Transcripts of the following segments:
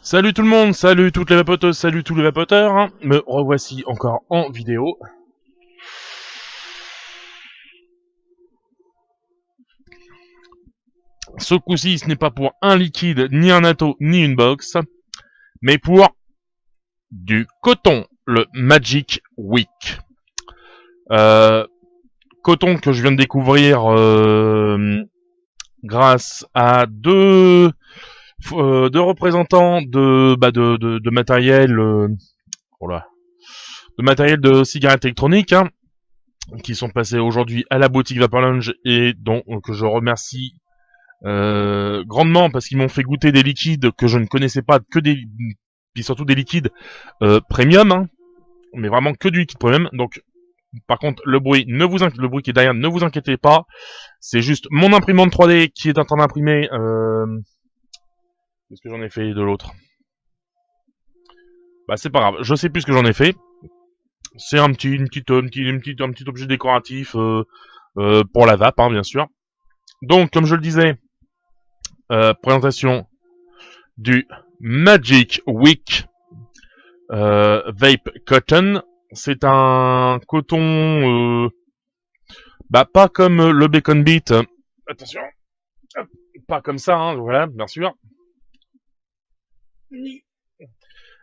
Salut tout le monde, salut toutes les vapoteuses, salut tous les vapoteurs, hein. Me revoici encore en vidéo. Ce coup-ci, ce n'est pas pour un liquide, ni un atto, ni une box, mais pour du coton, le Magic Week. Coton que je viens de découvrir grâce à deux représentants de matériel, de matériel de cigarettes électroniques, hein, qui sont passés aujourd'hui à la boutique Vapor Lounge et dont que je remercie grandement parce qu'ils m'ont fait goûter des liquides que je ne connaissais pas, puis surtout des liquides premium, hein, mais vraiment que du liquide premium. Donc par contre le bruit qui est derrière, ne vous inquiétez pas, c'est juste mon imprimante 3D qui est en train d'imprimer. Qu'est-ce que j'en ai fait de l'autre? Bah c'est pas grave, je sais plus ce que j'en ai fait. C'est un petit objet décoratif pour la vape, hein, bien sûr. Donc, comme je le disais, présentation du Magic Week Vape Cotton. C'est un coton, pas comme le Bacon Beat. Attention, pas comme ça, hein, voilà, bien sûr.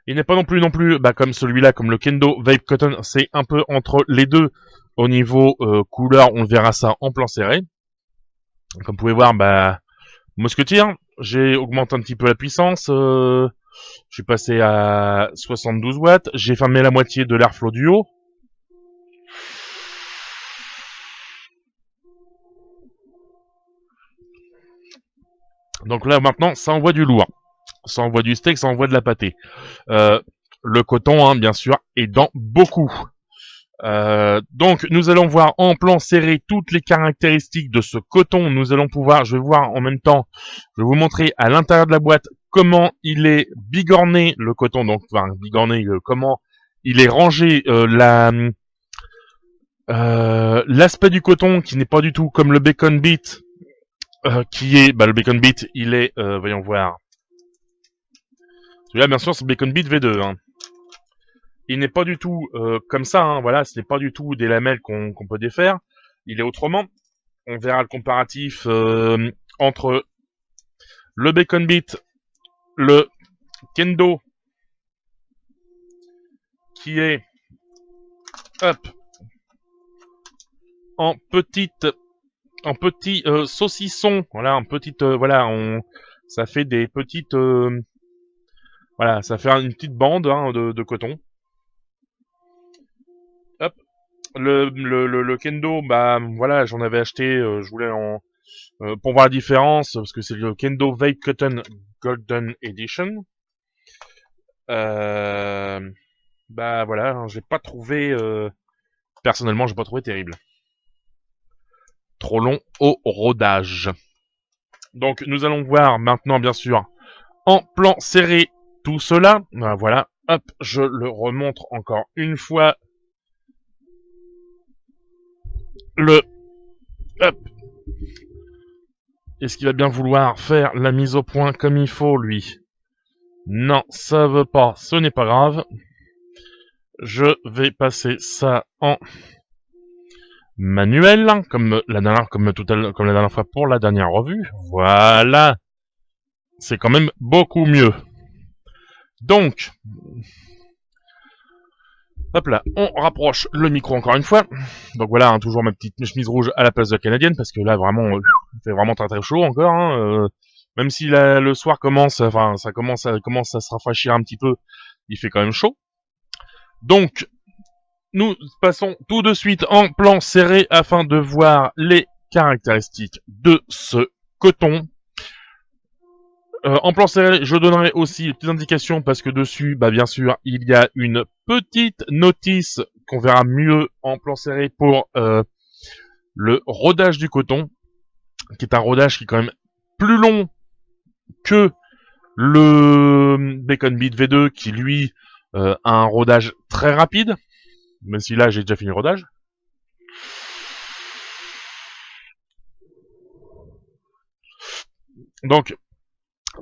Il n'est pas non plus comme celui-là, comme le Kendo Vape Cotton. C'est un peu entre les deux au niveau couleur. On verra ça en plan serré. Comme vous pouvez voir, mousquetier. J'ai augmenté un petit peu la puissance. Je suis passé à 72 watts. J'ai fermé la moitié de l'airflow du haut. Donc là, maintenant, ça envoie du lourd. Ça envoie du steak, ça envoie de la pâtée. Le coton, hein, bien sûr, est dans beaucoup. Donc, nous allons voir en plan serré toutes les caractéristiques de ce coton. Nous allons pouvoir, je vais voir en même temps, je vais vous montrer à l'intérieur de la boîte comment il est bigorné, le coton. Donc, bigorné, comment il est rangé, l'aspect du coton qui n'est pas du tout comme le Bacon Beat, qui est, le Bacon Beat, il est, voyons voir. Celui-là, bien sûr, c'est Bacon Beat V2, hein. Il n'est pas du tout comme ça, hein, voilà, ce n'est pas du tout des lamelles qu'on peut défaire. Il est autrement. On verra le comparatif entre le Bacon Beat, le Kendo, qui est en petit saucisson, voilà, en petite, ça fait des petites, voilà, ça fait une petite bande, hein, de coton. Hop, le Kendo, voilà, j'en avais acheté, je voulais pour voir la différence, parce que c'est le Kendo Vape Cotton Golden Edition. Voilà, hein, j'ai pas trouvé, personnellement, j'ai pas trouvé terrible. Trop long au rodage. Donc, nous allons voir maintenant, bien sûr, en plan serré, tout cela. Voilà, hop, je le remontre encore une fois. Hop. Est-ce qu'il va bien vouloir faire la mise au point comme il faut, lui? Non, ça veut pas, ce n'est pas grave. Je vais passer ça en manuel, comme la dernière fois pour la dernière revue. Voilà. C'est quand même beaucoup mieux. Donc, hop là, on rapproche le micro encore une fois. Donc voilà, hein, toujours ma petite chemise rouge à la place de la canadienne, parce que là, vraiment, il fait vraiment très très chaud encore, hein, même si le soir commence, ça commence à se rafraîchir un petit peu, il fait quand même chaud. Donc, nous passons tout de suite en plan serré afin de voir les caractéristiques de ce coton. En plan serré, je donnerai aussi des petites indications parce que dessus, bien sûr, il y a une petite notice qu'on verra mieux en plan serré pour le rodage du coton, qui est un rodage qui est quand même plus long que le Bacon Beat V2, qui lui a un rodage très rapide, même si là j'ai déjà fini le rodage. Donc,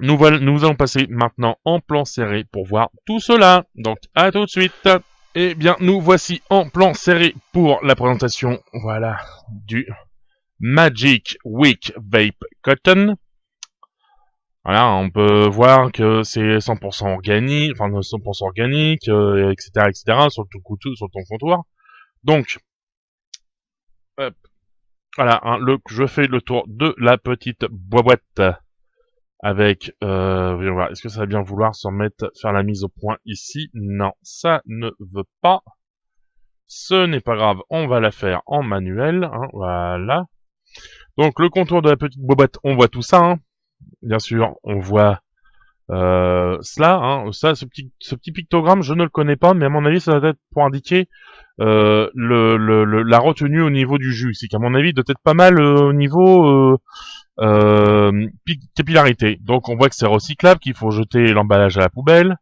Nous allons passer maintenant en plan serré pour voir tout cela. Donc, à tout de suite. Eh bien, nous voici en plan serré pour la présentation, voilà, du Magic Wick Vape Cotton. Voilà, on peut voir que c'est 100% organique, enfin 100% organique, etc., etc., sur ton contour. Donc, hop, voilà, hein, je fais le tour de la petite boîte avec, voyons voir, est-ce que ça va bien vouloir faire la mise au point ici? Non, ça ne veut pas. Ce n'est pas grave, on va la faire en manuel, hein, voilà. Donc le contour de la petite boîte, on voit tout ça, hein. Bien sûr, on voit cela, hein, ça, ce petit pictogramme, je ne le connais pas, mais à mon avis, ça doit être pour indiquer la retenue au niveau du jus. C'est qu'à mon avis, il doit être pas mal au niveau capillarité. Donc on voit que c'est recyclable, qu'il faut jeter l'emballage à la poubelle.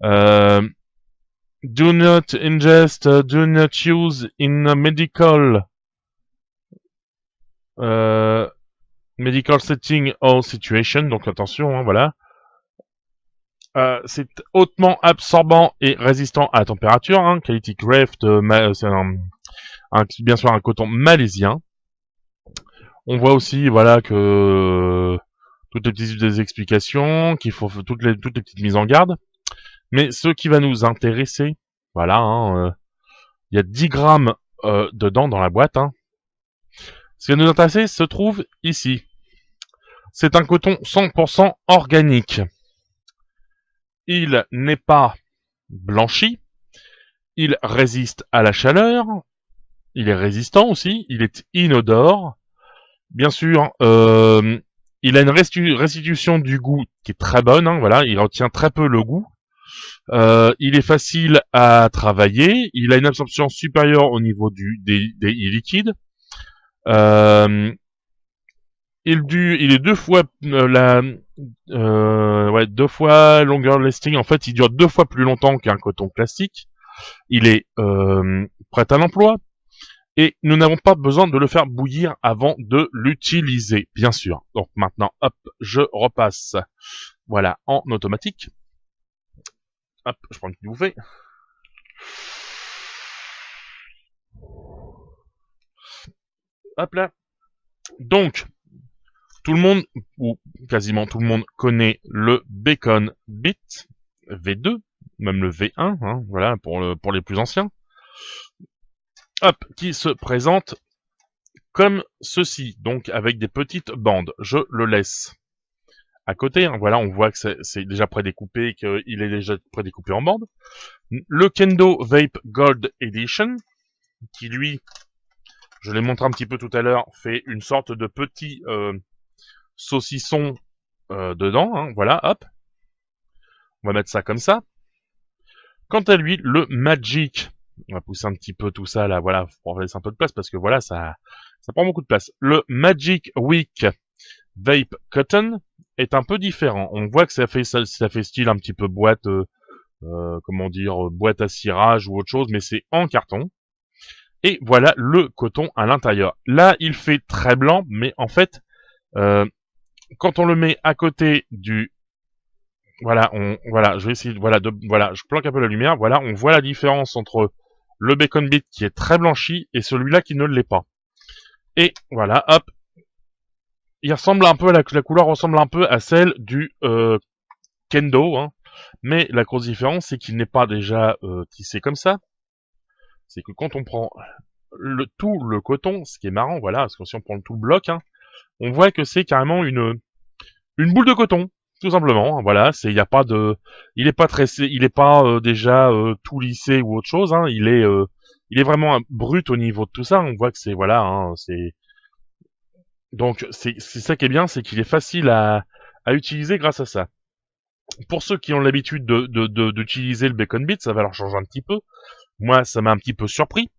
Do not ingest, do not use in a medical medical setting or situation. Donc attention, hein, voilà. C'est hautement absorbant et résistant à la température. Hein. Quality Craft, c'est bien sûr un coton malaisien. On voit aussi, voilà, que toutes les petites explications, qu'il faut toutes les petites mises en garde. Mais ce qui va nous intéresser, voilà, hein, il y a 10 grammes dedans dans la boîte. Hein. Ce qui va nous intéresser se trouve ici. C'est un coton 100% organique. Il n'est pas blanchi. Il résiste à la chaleur. Il est résistant aussi. Il est inodore. Bien sûr, il a une restitution du goût qui est très bonne. Hein, voilà, il retient très peu le goût. Il est facile à travailler. Il a une absorption supérieure au niveau des liquides. Il est deux fois deux fois longer lasting. En fait, il dure 2 fois plus longtemps qu'un coton classique. Il est prêt à l'emploi. Et nous n'avons pas besoin de le faire bouillir avant de l'utiliser, bien sûr. Donc maintenant, hop, je repasse. Voilà, en automatique. Hop, je prends une petite bouffée. Hop là. Donc, tout le monde, ou quasiment tout le monde, connaît le Bacon Bit V2, même le V1, hein, voilà, pour les plus anciens. Hop, qui se présente comme ceci, donc avec des petites bandes. Je le laisse à côté, hein, voilà, on voit que c'est déjà prédécoupé, qu'il est déjà prédécoupé en bandes. Le Kendo Vape Gold Edition, qui lui, je l'ai montré un petit peu tout à l'heure, fait une sorte de petit saucisson dedans, hein, voilà, hop. On va mettre ça comme ça. Quant à lui, le Magic, on va pousser un petit peu tout ça là, voilà, pour laisser un peu de place parce que voilà, ça prend beaucoup de place. Le Magic Wick Vape Cotton est un peu différent. On voit que ça fait style un petit peu boîte, comment dire, boîte à cirage ou autre chose, mais c'est en carton. Et voilà le coton à l'intérieur. Là, il fait très blanc, mais en fait, quand on le met à côté du voilà, je vais essayer, je planque un peu la lumière, voilà, on voit la différence entre le Bacon Bit qui est très blanchi et celui-là qui ne l'est pas. Et voilà, hop, il ressemble un peu, la couleur ressemble un peu à celle du Kendo, hein, mais la grosse différence c'est qu'il n'est pas déjà tissé comme ça, c'est que quand on prend tout le coton, ce qui est marrant, voilà, parce que si on prend tout le bloc, hein, on voit que c'est carrément une boule de coton. Tout simplement, voilà, il est pas tressé, il est pas déjà tout lissé ou autre chose, hein, il est vraiment brut au niveau de tout ça. On voit que c'est voilà, hein, donc c'est ça qui est bien, c'est qu'il est facile à utiliser grâce à ça. Pour ceux qui ont l'habitude d'utiliser le Bacon Bit, ça va leur changer un petit peu. Moi, ça m'a un petit peu surpris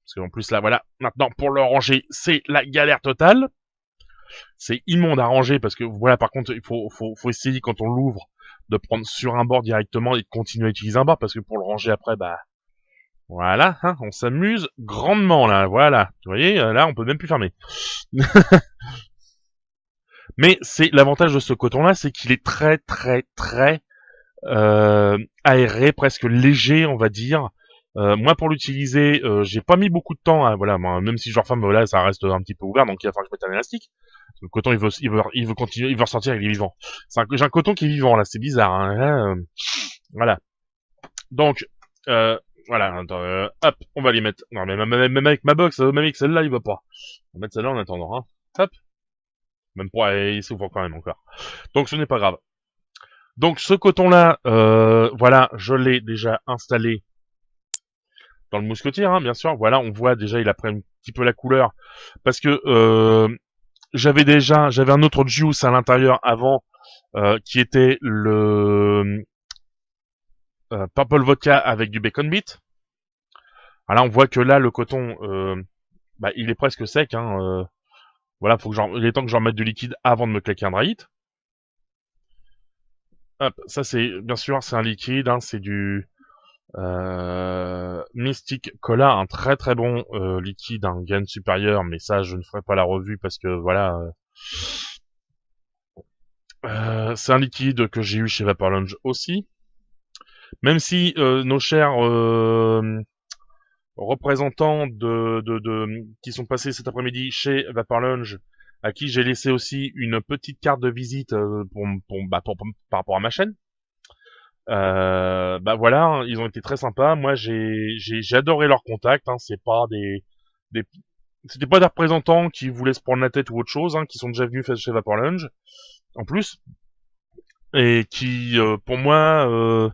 parce qu'en plus là, voilà, maintenant pour le ranger, c'est la galère totale. C'est immonde à ranger parce que voilà, par contre, il faut essayer quand on l'ouvre de prendre sur un bord directement et de continuer à utiliser un bord parce que pour le ranger après, bah voilà, hein, on s'amuse grandement là, voilà. Vous voyez, là on peut même plus fermer. Mais c'est l'avantage de ce coton-là, c'est qu'il est très très très aéré, presque léger, on va dire. Moi, pour l'utiliser, j'ai pas mis beaucoup de temps. Hein, voilà, moi, même si je referme, voilà, ça reste un petit peu ouvert, donc il va falloir que je mette un élastique. Le coton, il veut continuer, il veut ressortir, il est vivant. J'ai un coton qui est vivant là, c'est bizarre. Hein, là, voilà. Donc, voilà, attends, hop, on va les mettre. Non, mais même avec ma box, même avec celle-là, il va pas. On va mettre celle-là en attendant. Hein. Hop. Même pas, il s'ouvre quand même encore. Donc, ce n'est pas grave. Donc, ce coton-là, voilà, je l'ai déjà installé dans le mousquetier, hein, bien sûr. Voilà, on voit déjà, il a pris un petit peu la couleur. Parce que j'avais un autre juice à l'intérieur avant, qui était le Purple Vodka avec du Bacon Beat. Alors là, on voit que là, le coton, bah, il est presque sec. Hein, voilà, il est temps que j'en mette du liquide avant de me claquer un dry hit. Hop, ça c'est, bien sûr, c'est un liquide, hein, c'est du Mystic Cola, un très très bon liquide, un gain supérieur, mais ça je ne ferai pas la revue parce que voilà, c'est un liquide que j'ai eu chez Vaporlounge aussi. Même si nos chers représentants qui sont passés cet après-midi chez Vaporlounge, à qui j'ai laissé aussi une petite carte de visite par rapport à ma chaîne. Bah voilà, hein, ils ont été très sympas. Moi, j'ai adoré leur contact. Hein, c'était pas des représentants qui voulaient se prendre la tête ou autre chose, hein, qui sont déjà venus chez Vaporlounge, en plus, et qui, pour moi,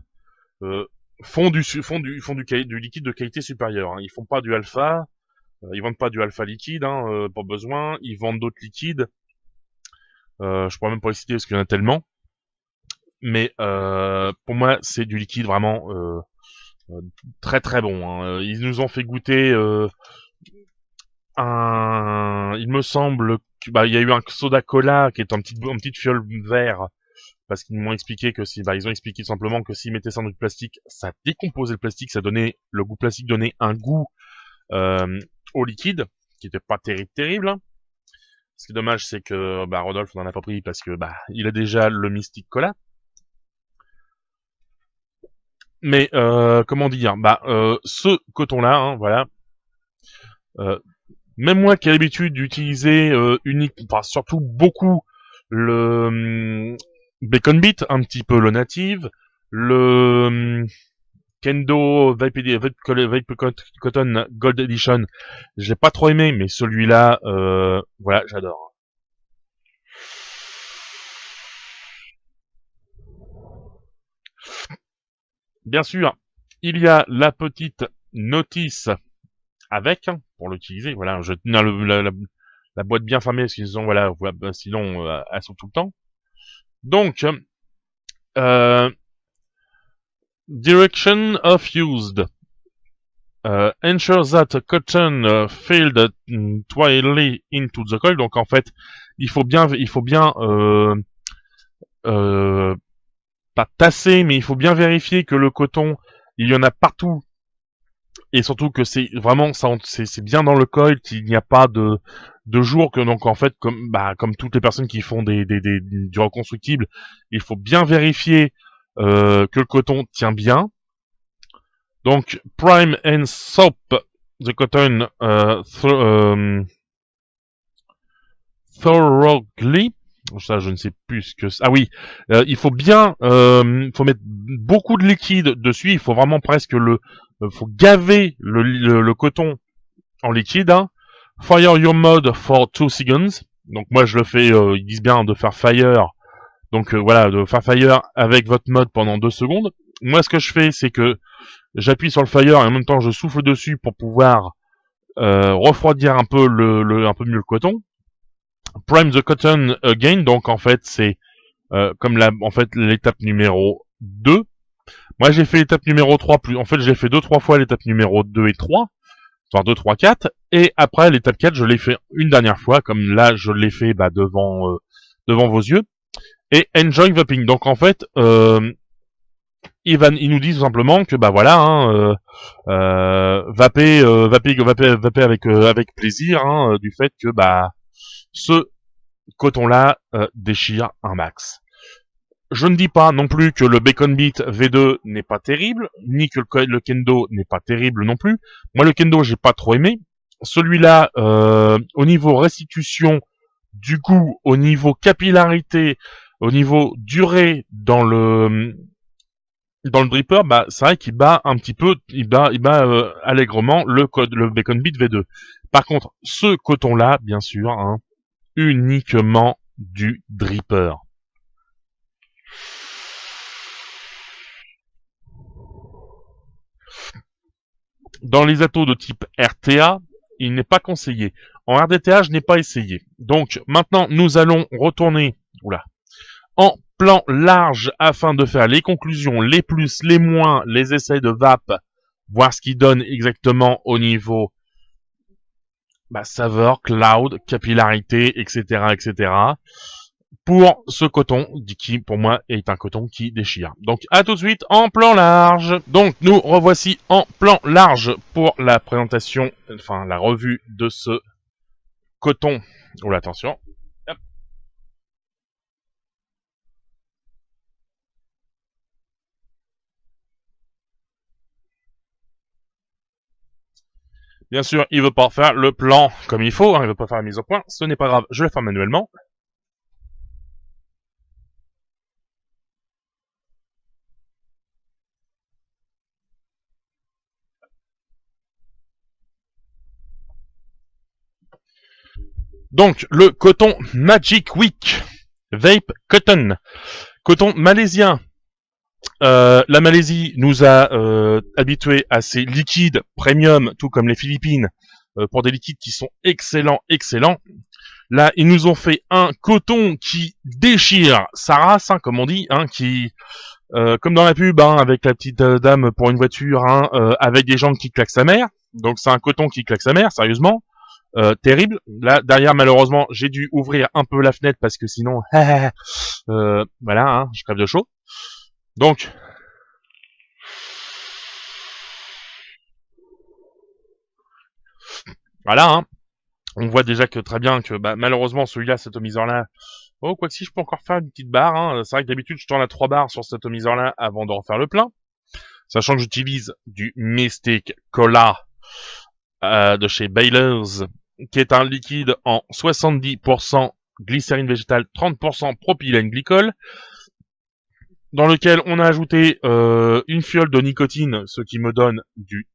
font du liquide de qualité supérieure. Hein. Ils font pas du alpha, ils vendent pas du alpha liquide, hein, pour besoin. Ils vendent d'autres liquides. Je pourrais même pas les citer parce qu'il y en a tellement. Mais pour moi, c'est du liquide vraiment très très bon. Hein. Ils nous ont fait goûter il me semble qu'il y a eu un soda cola qui est en petite fiole vert parce qu'ils m'ont expliqué que ils ont expliqué simplement que s'ils mettaient ça dans du plastique, ça décomposait le plastique, le goût plastique donnait un goût au liquide qui était pas terrible. Hein. Ce qui est dommage, c'est que Rodolphe n'en a pas pris parce que il a déjà le Mystic Cola. Mais comment dire, ce coton-là, hein, voilà. Même moi qui ai l'habitude d'utiliser surtout beaucoup le Bacon Beat, un petit peu le Native, le Kendo Vape Cotton Gold Edition, je l'ai pas trop aimé, mais celui-là, voilà, j'adore. Bien sûr, il y a la petite notice avec, hein, pour l'utiliser. Voilà, je tenais la boîte bien fermée, sinon, voilà, sinon elles sont tout le temps. Donc, direction of used. Ensure that cotton filled twirly into the coil. Donc en fait, il faut bien pas tasser, mais il faut bien vérifier que le coton, il y en a partout, et surtout que c'est vraiment c'est bien dans le coil, qu'il n'y a pas de jour que donc en fait comme toutes les personnes qui font du reconstructible, il faut bien vérifier que le coton tient bien. Donc prime and soap the cotton thoroughly. Ça, je ne sais plus ce que c'est. Ah oui, il faut bien, faut mettre beaucoup de liquide dessus. Il faut vraiment presque faut gaver le coton en liquide. Hein. Fire your mode for 2 seconds. Donc moi, je le fais. Ils disent bien de faire fire. Donc voilà, de faire fire avec votre mode pendant 2 secondes. Moi, ce que je fais, c'est que j'appuie sur le fire et en même temps, je souffle dessus pour pouvoir refroidir un peu un peu mieux le coton. Prime the cotton again, donc en fait c'est l'étape numéro 2. Moi j'ai fait l'étape numéro 3 en fait j'ai fait 2-3 fois l'étape numéro 2 et 3, enfin 2, 3, 4, et après l'étape 4 je l'ai fait une dernière fois, comme là je l'ai fait devant vos yeux, et enjoy vaping. Donc en fait il nous dit tout simplement que voilà, hein, vaper avec plaisir, hein, du fait que ce coton-là déchire un max. Je ne dis pas non plus que le Bacon Beat V2 n'est pas terrible, ni que le Kendo n'est pas terrible non plus. Moi, le Kendo, j'ai pas trop aimé. Celui-là, au niveau restitution du goût, au niveau capillarité, au niveau durée dans le dripper, bah c'est vrai qu'il bat un petit peu, il bat allègrement le Bacon Beat V2. Par contre, ce coton-là, bien sûr, hein, uniquement du dripper. Dans les atos de type RTA, il n'est pas conseillé. En RDTA, je n'ai pas essayé. Donc maintenant, nous allons retourner en plan large afin de faire les conclusions, les plus, les moins, les essais de VAP, voir ce qu'il donne exactement au niveau saveur, cloud, capillarité, etc., etc. Pour ce coton, qui pour moi est un coton qui déchire. Donc à tout de suite en plan large. Donc nous revoici en plan large pour la présentation, enfin la revue de ce coton. Oh attention. Hop. Bien sûr, il veut pas faire le plan comme il faut, hein, il veut pas faire la mise au point. Ce n'est pas grave, je vais faire manuellement. Donc, le coton Magic Week Vape Cotton. Coton malaisien. La Malaisie nous a habitués à ces liquides premium, tout comme les Philippines, pour des liquides qui sont excellents, excellents. Là, ils nous ont fait un coton qui déchire sa race, hein, comme on dit, hein, qui, comme dans la pub, hein, avec la petite dame pour une voiture, hein, avec des jambes qui claquent sa mère. Donc c'est un coton qui claque sa mère, sérieusement. Terrible. Là, derrière, malheureusement, j'ai dû ouvrir un peu la fenêtre parce que sinon, voilà, hein, je crève de chaud. Donc, voilà, hein, on voit déjà que très bien que malheureusement celui-là, cet atomiseur-là, oh, quoi que si, je peux encore faire une petite barre. Hein. C'est vrai que d'habitude, je tourne à 3 barres sur cet atomiseur-là avant de refaire le plein. Sachant que j'utilise du Mystic Cola de chez Baylor's, qui est un liquide en 70% glycérine végétale, 30% propylène glycol, dans lequel on a ajouté une fiole de nicotine, ce qui me donne du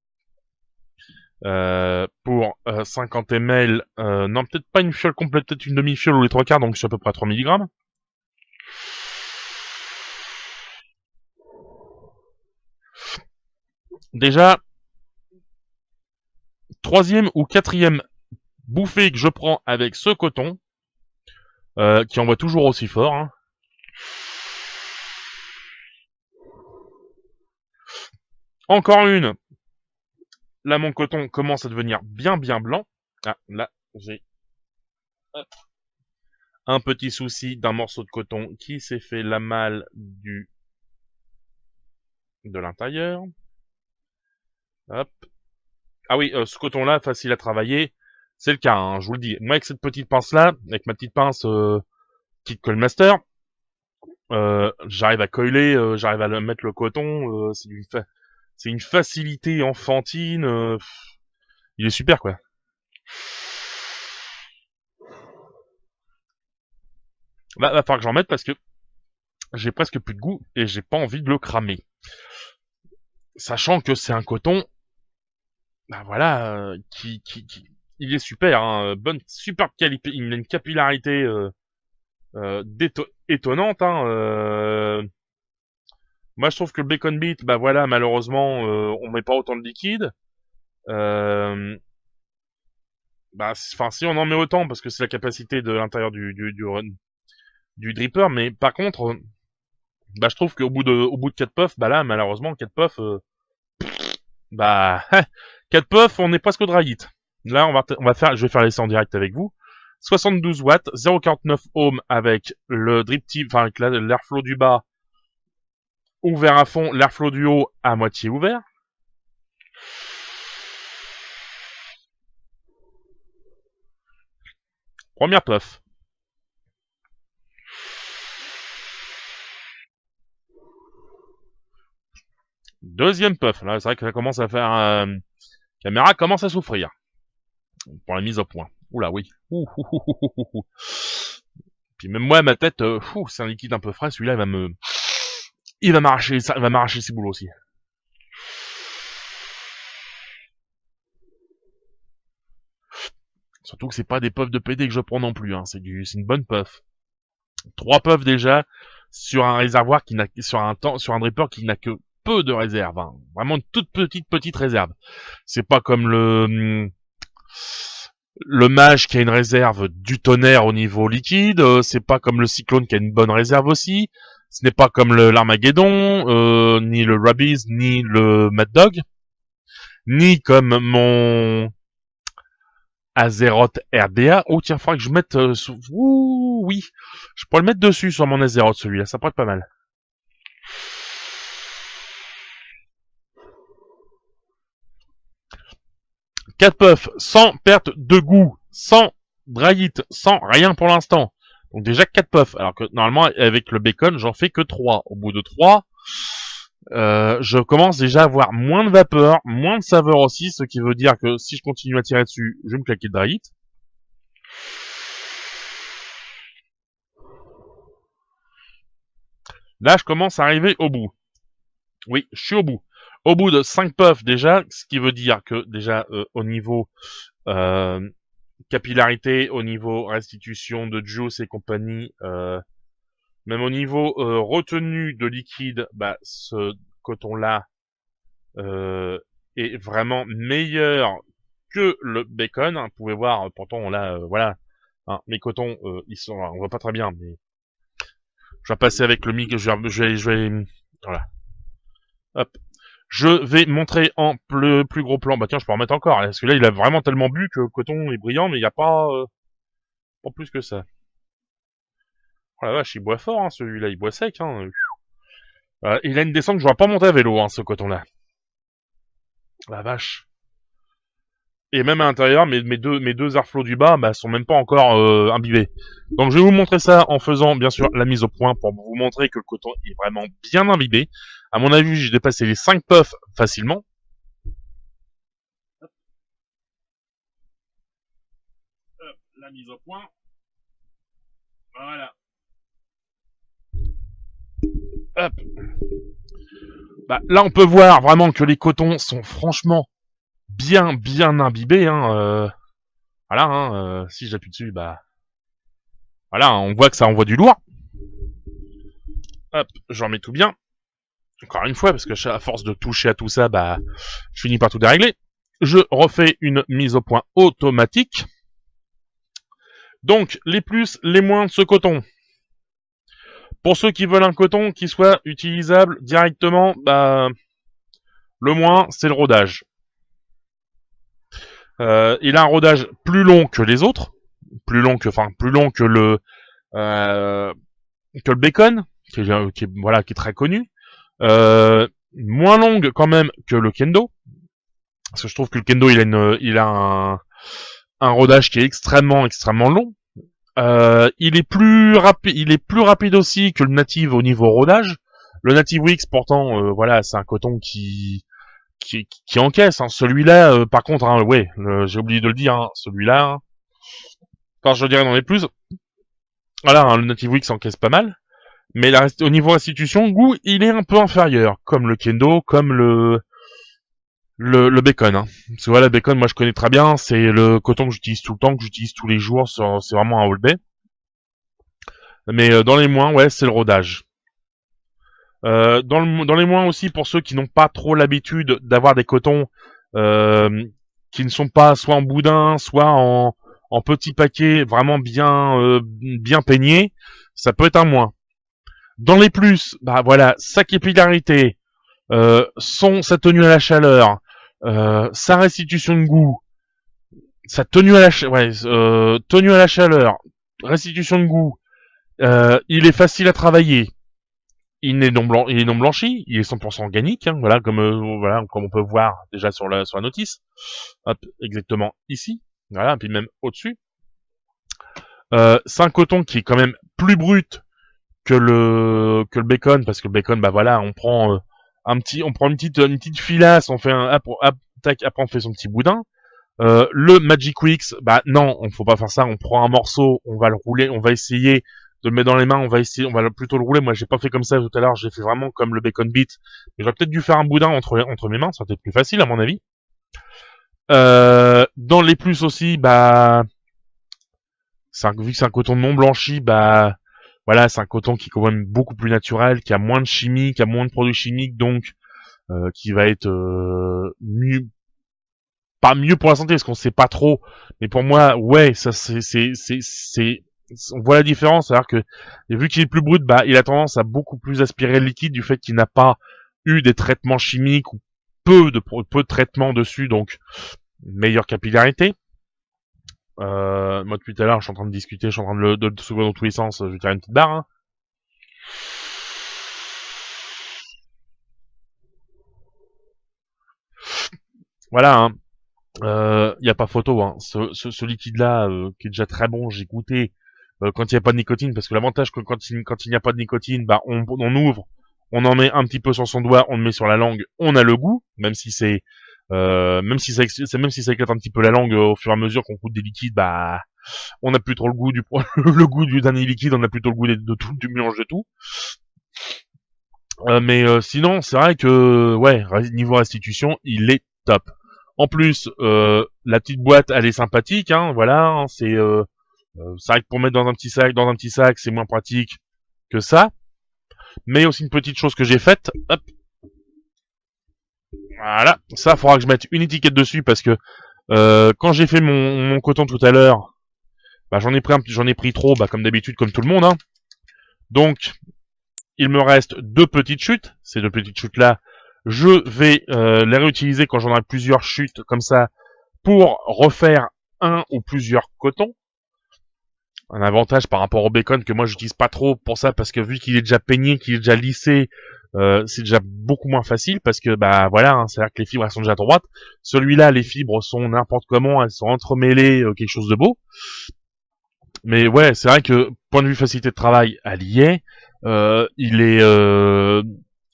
pour 50 ml, non peut-être pas une fiole complète, peut-être une demi-fiole ou les 3/4, donc c'est à peu près 3 mg. Déjà, troisième ou quatrième bouffée que je prends avec ce coton, qui envoie toujours aussi fort. Hein. Encore une. Là, mon coton commence à devenir bien bien blanc. Ah, là, j'ai un petit souci d'un morceau de coton qui s'est fait la malle de l'intérieur. Hop. Ah oui, ce coton-là, facile à travailler. C'est le cas, hein, je vous le dis. Moi, avec cette petite pince-là, avec ma petite pince Kit Coilmaster, j'arrive à coiler, j'arrive à mettre le coton. C'est une facilité enfantine. Il est super, quoi. Là, va falloir que j'en mette parce que j'ai presque plus de goût et j'ai pas envie de le cramer. Sachant que c'est un coton, voilà, il est super, hein, bonne, super qualité, il a une capillarité étonnante. Hein, moi, je trouve que le Bacon Beat, voilà, malheureusement, on met pas autant de liquide. Euh, enfin, si on en met autant, parce que c'est la capacité de l'intérieur du dripper, mais par contre, je trouve qu'au bout de 4 puffs, là, malheureusement, 4 puffs, 4 puffs, on est presque au dry heat. Là, je vais faire l'essai en direct avec vous. 72 watts, 0,49 ohms avec le drip tip, enfin, avec l'airflow du bas ouvert à fond, l'airflow du haut à moitié ouvert. Première puff. Deuxième puff. Là, c'est vrai que ça commence à faire... caméra commence à souffrir. Pour la mise au point. Oula, oui. Puis même moi, ma tête, c'est un liquide un peu frais. Celui-là, il va m'arracher ses boulots aussi. Surtout que c'est pas des puffs de PD que je prends non plus, hein. C'est une bonne puff. 3 puffs déjà sur un réservoir sur un dripper qui n'a que peu de réserve, hein. Vraiment une toute petite réserve. C'est pas comme le mage qui a une réserve du tonnerre au niveau liquide, c'est pas comme le cyclone qui a une bonne réserve aussi. Ce n'est pas comme l'Armageddon, ni le Rabbies, ni le Mad Dog, ni comme mon Azeroth RDA. Oh tiens, faudrait que je mette... Ouh, oui, je pourrais le mettre dessus sur mon Azeroth, celui-là, ça pourrait être pas mal. Quatre puffs, sans perte de goût, sans dry hit, sans rien pour l'instant. Donc déjà 4 puffs, alors que normalement avec le bacon j'en fais que 3. Au bout de 3, je commence déjà à avoir moins de vapeur, moins de saveur aussi, ce qui veut dire que si je continue à tirer dessus, je vais me claquer de dry hit. Là, je commence à arriver au bout. Oui, je suis au bout. Au bout de 5 puffs déjà, ce qui veut dire que déjà au niveau capillarité, au niveau restitution de juice et compagnie, même au niveau retenue de liquide, bah ce coton-là est vraiment meilleur que le bacon. Hein. Vous pouvez voir, pourtant là, voilà, hein, mes cotons, ils sont, on voit pas très bien, mais je vais passer avec le mic, je vais, voilà, hop. Je vais montrer en plus gros plan. Bah tiens, je peux en mettre encore. Parce que là, il a vraiment tellement bu que le coton est brillant, mais il n'y a pas plus que ça. Oh la vache, il boit fort, hein, celui-là. Il boit sec. Hein. Il a une descente que je ne vais pas monter à vélo, hein, ce coton-là. La vache. Et même à l'intérieur, mes deux airflows du bas bah, sont même pas encore imbibés. Donc je vais vous montrer ça en faisant bien sûr la mise au point pour vous montrer que le coton est vraiment bien imbibé. À mon avis, j'ai dépassé les 5 puffs facilement. Hop, la mise au point. Voilà. Hop. Bah, là, on peut voir vraiment que les cotons sont franchement bien imbibés. Hein, voilà, hein, si j'appuie dessus, bah voilà, on voit que ça envoie du lourd. Hop, j'en remets tout bien. Encore une fois, parce que à force de toucher à tout ça, bah, je finis par tout dérégler. Je refais une mise au point automatique. Donc, les plus, les moins de ce coton. Pour ceux qui veulent un coton qui soit utilisable directement, bah, le moins, c'est le rodage. Il a un rodage plus long que les autres, plus long que le bacon, qui est très connu. Moins longue quand même que le kendo, parce que je trouve que le kendo il a un rodage qui est extrêmement long. Il est plus rapide aussi que le native au niveau rodage. Le native Wix pourtant voilà, c'est un coton qui encaisse. Hein. Celui-là par contre, hein, ouais, j'ai oublié de le dire, hein, celui-là, hein, quand je le dirais dans les plus, voilà, hein, le native Wix encaisse pas mal. Mais au niveau restitution, goût, il est un peu inférieur, comme le kendo, comme le bacon. Hein. Parce que voilà, le bacon, moi je connais très bien, c'est le coton que j'utilise tout le temps, que j'utilise tous les jours, c'est vraiment un all bay. Mais dans les moins, ouais, c'est le rodage. Dans les moins aussi, pour ceux qui n'ont pas trop l'habitude d'avoir des cotons qui ne sont pas soit en boudin, soit en petits paquets vraiment bien peignés, ça peut être un moins. Dans les plus, bah voilà, sa capillarité, sa tenue à la chaleur, sa restitution de goût, sa tenue à tenue à la chaleur, restitution de goût, il est facile à travailler, il est non blanchi, il est 100% organique, hein, voilà, comme on peut voir déjà sur la notice, hop, exactement ici, voilà, puis même au-dessus. C'est un coton qui est quand même plus brut que le bacon, parce que le bacon, bah voilà, on prend on prend une petite filasse, on fait tac, après on fait son petit boudin. Le Magic Wix, bah non, on faut pas faire ça. On prend un morceau, on va le rouler, on va essayer de le mettre dans les mains, on va plutôt le rouler. Moi, j'ai pas fait comme ça tout à l'heure, j'ai fait vraiment comme le Bacon Beat. J'aurais peut-être dû faire un boudin entre mes mains, ça serait peut-être plus facile à mon avis. Dans les plus aussi, bah, vu que c'est un coton non blanchi, bah, voilà, c'est un coton qui est quand même beaucoup plus naturel, qui a moins de chimie, qui a moins de produits chimiques, donc qui va être mieux, pas mieux pour la santé, parce qu'on sait pas trop. Mais pour moi, ouais, ça on voit la différence, c'est-à-dire que vu qu'il est plus brut, bah, il a tendance à beaucoup plus aspirer le liquide du fait qu'il n'a pas eu des traitements chimiques ou peu de traitements dessus, donc meilleure capillarité. Moi depuis tout à l'heure, je suis en train de discuter, je suis en train de le soulever dans tous les sens, je vais tirer une petite barre. Hein. Voilà, hein. Y a pas photo, hein. Ce liquide-là, qui est déjà très bon, j'ai goûté quand il n'y a pas de nicotine, parce que l'avantage que quand il n'y a pas de nicotine, bah on ouvre, on en met un petit peu sur son doigt, on le met sur la langue, on a le goût, même si ça éclate un petit peu la langue au fur et à mesure qu'on goûte des liquides, bah on n'a plus trop le goût le goût du dernier liquide, on a plutôt le goût de tout, du mélange de tout. Mais sinon, c'est vrai que ouais, niveau restitution, il est top. En plus, la petite boîte, elle est sympathique, hein, voilà, hein, c'est vrai que pour mettre dans un petit sac, c'est moins pratique que ça. Mais aussi une petite chose que j'ai faite, hop, voilà, ça, faudra que je mette une étiquette dessus parce que quand j'ai fait mon coton tout à l'heure, bah j'en ai pris trop, bah comme d'habitude, comme tout le monde, hein. Donc, il me reste 2 petites chutes. Ces 2 petites chutes là, je vais les réutiliser quand j'en aurai plusieurs chutes comme ça pour refaire un ou plusieurs cotons. Un avantage par rapport au bacon que moi j'utilise pas trop pour ça parce que vu qu'il est déjà peigné, qu'il est déjà lissé, c'est déjà beaucoup moins facile parce que bah voilà, hein, c'est-à-dire que les fibres elles sont déjà droites. Celui-là, les fibres sont n'importe comment, elles sont entremêlées, quelque chose de beau. Mais ouais, c'est vrai que point de vue facilité de travail, elle y est. Il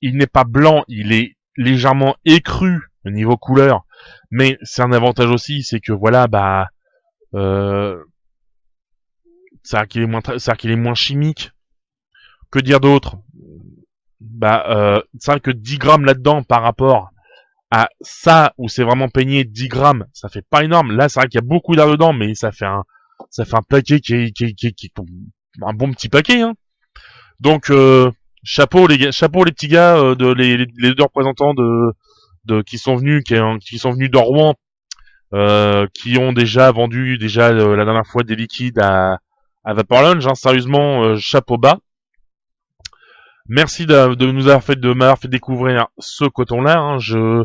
n'est pas blanc, il est légèrement écru au niveau couleur, mais c'est un avantage aussi, c'est que voilà, bah, c'est-à-dire qu'il est moins chimique. Que dire d'autre? Bah, c'est vrai que 10 grammes là-dedans par rapport à ça où c'est vraiment peigné 10 grammes, ça fait pas énorme. Là, c'est vrai qu'il y a beaucoup d'air dedans, mais ça fait un paquet qui est un bon petit paquet, hein. Donc chapeau les petits gars les 2 représentants qui sont venus de Rouen, qui ont déjà vendu la dernière fois des liquides à Vapor Lounge, hein, sérieusement chapeau bas. Merci de m'avoir fait découvrir ce coton là, hein. Je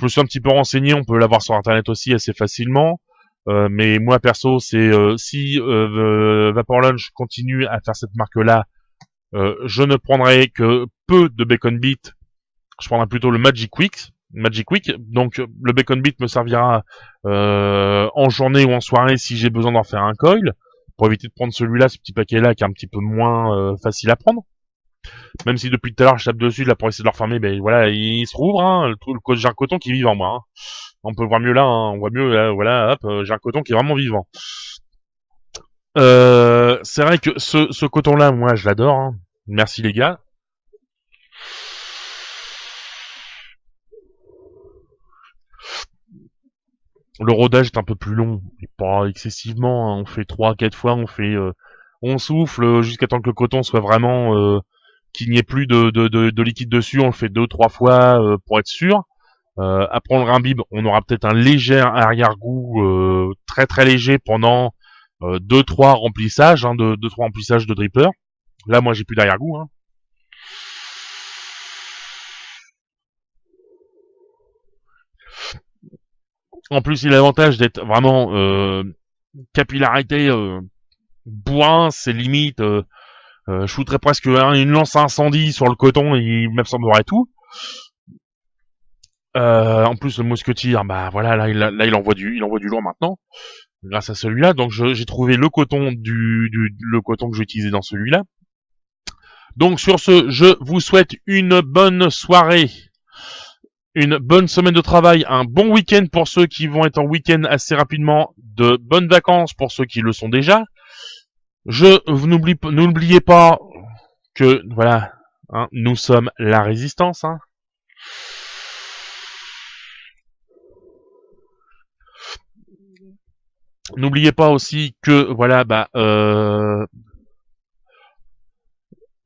me suis un petit peu renseigné, on peut l'avoir sur internet aussi assez facilement. Mais moi perso, c'est si Vapor Lounge continue à faire cette marque là, je ne prendrai que peu de Bacon Beat. Je prendrai plutôt le Magic Wix. Donc le Bacon Beat me servira en journée ou en soirée si j'ai besoin d'en faire un coil, pour éviter de prendre celui-là, ce petit paquet-là qui est un petit peu moins facile à prendre. Même si depuis tout à l'heure je tape dessus là pour essayer de le refermer, ben voilà, il se rouvre. Hein, j'ai un coton qui est vivant moi. Hein. On peut le voir mieux là, hein, on voit mieux là, voilà, hop, j'ai un coton qui est vraiment vivant. C'est vrai que ce coton-là, moi, je l'adore. Hein. Merci les gars. Le rodage est un peu plus long, mais pas excessivement. Hein. On fait 3-4 fois, on souffle jusqu'à temps que le coton soit vraiment qu'il n'y ait plus de liquide dessus. On le fait 2-3 fois pour être sûr. Après on le rimbibe, on aura peut-être un léger arrière-goût très très léger pendant 2-3 remplissages, hein, 2-3 remplissages de dripper. Là, moi, j'ai plus d'arrière-goût. Hein. En plus, il a l'avantage d'être vraiment capillarité bourrin, c'est limite. Je foutrais presque une lance à incendie sur le coton, il m'absorberait tout. En plus, le mousquetier, bah voilà, là, il envoie du lourd maintenant, grâce à celui-là. Donc, j'ai trouvé le coton le coton que j'ai utilisé dans celui-là. Donc, sur ce, je vous souhaite une bonne soirée une bonne semaine de travail, un bon week-end pour ceux qui vont être en week-end assez rapidement, de bonnes vacances pour ceux qui le sont déjà. N'oubliez pas que, voilà, hein, nous sommes la résistance, hein. N'oubliez pas aussi que, voilà,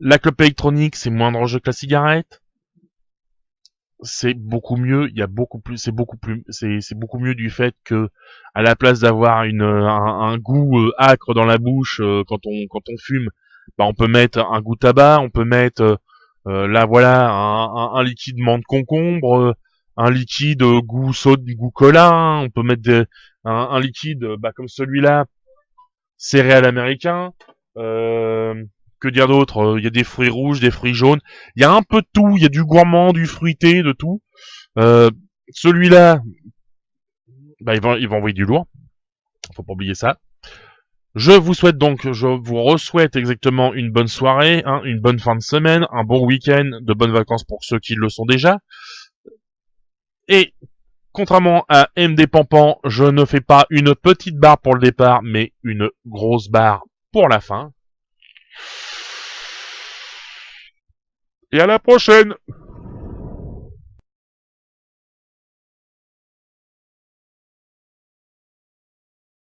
la clope électronique, c'est moins dangereux que la cigarette. C'est beaucoup mieux, il y a beaucoup plus, c'est beaucoup mieux du fait que, à la place d'avoir un goût âcre dans la bouche quand on fume, bah on peut mettre un goût tabac, on peut mettre là voilà un liquide menthe concombre, un liquide goût soda, goût cola, hein, on peut mettre un liquide comme celui-là, céréales américain. Que dire d'autre? Il y a des fruits rouges, des fruits jaunes. Il y a un peu de tout. Il y a du gourmand, du fruité, de tout. Euh, Celui-là, il va envoyer du lourd. Faut pas oublier ça. Je vous re-souhaite exactement une bonne soirée, hein, une bonne fin de semaine, un bon week-end, de bonnes vacances pour ceux qui le sont déjà. Et contrairement à MD Pampan, je ne fais pas une petite barre pour le départ, mais une grosse barre pour la fin. Et à la prochaine!